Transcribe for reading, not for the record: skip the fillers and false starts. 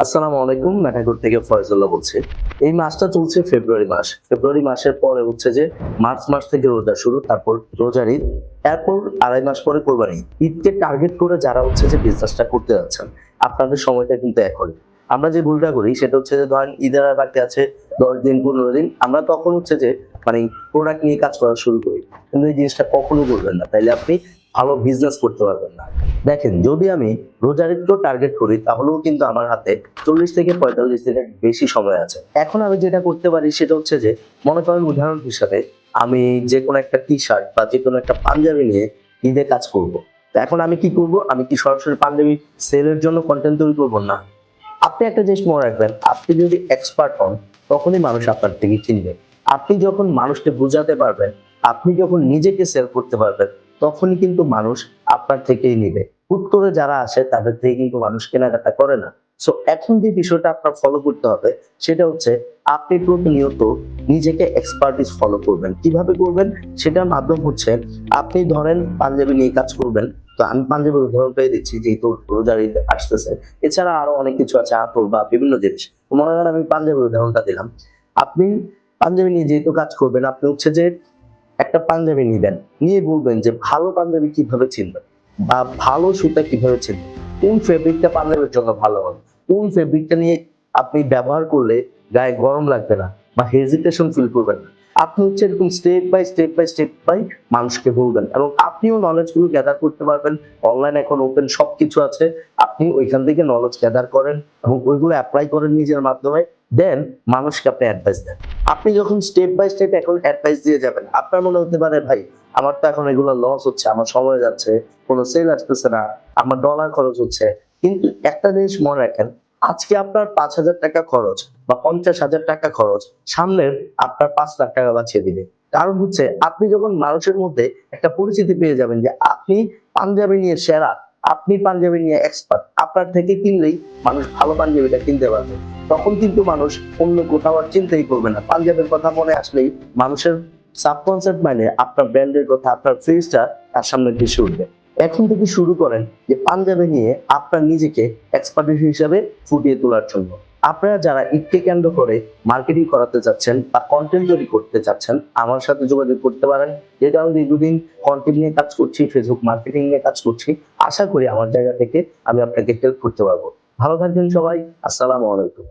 আসসালামু আলাইকুম, নাটাইকুর থেকে ফয়জুল্লাহ বলছি। এই মাসটা চলছে ফেব্রুয়ারি মাস। ফেব্রুয়ারি মাসের পরে হচ্ছে যে মার্চ মাস থেকে রোজা শুরু, তারপর রোজার ঈদ, এরপর ২.৫ মাস পরে কোরবানি। ঈদকে টার্গেট করে যারা হচ্ছে যে বিজনেসটা করতে যাচ্ছেন, আপনাদের সময়টা কিন্তু এখনই। আমরা যে ভুলটা করি সেটা হচ্ছে যে ধরেন ঈদের আর বাকি আছে ১০ দিন ১৫ দিন। আমরা তখন হচ্ছে যে মানে প্রোডাক্ট নিয়ে কাজ করা শুরু করি। কিন্তু এই জিনিসটা কখনো করবেন না। তাইলে আপনি ভালো বিজনেস করতে পারবেন না। দেখেন, যদি আমি রোজার ঈদকেও টার্গেট করি তাহলেও কিন্তু আমার হাতে ৪০ থেকে ৪৫ দিনের বেশি সময় আছে। এখন আমি যেটা করতে পারি সেটা হচ্ছে যে, মনে করেন উদাহরণ হিসাবে আমি যেকোনো একটা টি-শার্ট বা যেকোনো একটা পাঞ্জাবি নিয়ে ঈদে কাজ করব। তো এখন আমি কি করব? আমি কি সরাসরি পাঞ্জাবি সেলের জন্য কনটেন্ট তৈরি করব? না। আপনি একটা জিনিস মনে রাখবেন, আপনি যদি এক্সপার্ট হন তখনই মানুষ আপনার থেকে চিনবে। আপনি যখন মানুষকে বোঝাতে পারবেন, আপনি যখন নিজেকে সেল করতে পারবেন, তখনই কিন্তু মানুষ আপনার থেকেই নিবে। হুট করে যারা আসে তাদের থেকে কিন্তু মানুষ কেনাকাটা করে না। সো এখন যে বিষয়টা আপনার ফলো করতে হবে সেটা হচ্ছে, আপনি প্রতিনিয়ত নিজেকে এক্সপার্টিস ফলো করবেন। কিভাবে করবেন? সেটার মাধ্যম হচ্ছে, আপনি ধরেন পাঞ্জাবি নিয়ে কাজ করবেন। তো আমি পাঞ্জাবির উদাহরণটাই দিচ্ছি যেহেতু রোজার ঈদ আসতেছে। এছাড়া আরো অনেক কিছু আছে, আতর বা বিভিন্ন জিনিস। মনে করেন আমি পাঞ্জাবির উদাহরণটা দিলাম। আপনি পাঞ্জাবি নিয়ে যেহেতু কাজ করবেন, আপনি হচ্ছে যে একটা পাঞ্জাবি নিবেন, নিয়ে বলবেন যে ভালো পাঞ্জাবি কিভাবে চিনবেন বা ভালো সুতা কিভাবে চিনবেন, কোন ফেব্রিকটা পাঞ্জাবির জন্য ভালো হবে, কোন ফেব্রিকটা নিয়ে আপনি ব্যবহার করলে গায়ে গরম লাগবে না বা হেজিটেশন ফিল করবেন না। আপনি হচ্ছে এরকম স্টেপ বাই স্টেপ মানুষকে বলবেন এবং আপনিও নলেজ গুলো গ্যাদার করতে পারবেন। অনলাইন এখন ওপেন, সবকিছু আছে। আপনি ওইখান থেকে নলেজ গ্যাদার করেন এবং ওইগুলো অ্যাপ্লাই করেন নিজের মাধ্যমে। দেন মানুষকে আপনি অ্যাডভাইস দেন। আপনি যখন স্টেপ বাই স্টেপ এখন অ্যাডভাইস দিয়ে যাবেন, আপনার মনে হতে পারে ভাই আমার তো এখন এগুলো লস হচ্ছে, আমার সময় যাচ্ছে, কোনো সেল আসতেছে না, আমার ডলার খরচ হচ্ছে। কিন্তু একটা জিনিস মনে রাখেন, আজকে আপনার ৫,০০০ টাকা খরচ বা ৫০,০০০ টাকা খরচ সামনের আপনার ৫,০০,০০০ টাকা বাঁচিয়ে দিবে। কারণ হচ্ছে আপনি যখন মানুষের মধ্যে একটা পরিচিতি পেয়ে যাবেন যে আপনি পাঞ্জাবি নিয়ে সেরা, আপনি পাঞ্জাবি নিয়ে এক্সপার্ট, আপনার থেকে কিনলেই মানুষ ভালো পাঞ্জাবিটা কিনতে পারবে। তখন কিন্তু মানুষ অন্য কোথাও আর চিন্তাই করবে না। পাঞ্জাবের কথা মনে আসলেই মানুষের সাবকনসেপ্ট মাইন্ডে আপনার ব্র্যান্ডের কথা, আপনার ফেসটা তার সামনে ভেসে উঠবে। এখন থেকে শুরু করেন যে পাঞ্জাবি নিয়ে আপনার নিজেকে এক্সপার্ট হিসেবে ফুটিয়ে তোলার জন্য। আপনারা যারা ঈদকে কেন্দ্র করে মার্কেটিং করাতে চাচ্ছেন বা কন্টেন্ট তৈরি করতে চাচ্ছেন, আমার সাথে যোগাযোগ করতে পারেন। যেহেতু আমি দীর্ঘদিন কন্টেন্ট নিয়ে কাজ করছি, ফেসবুক মার্কেটিং নিয়ে কাজ করছি, আশা করি আমার জায়গা থেকে আমি আপনাকে হেল্প করতে পারবো। ভালো থাকবেন সবাই। আসসালামু আলাইকুম।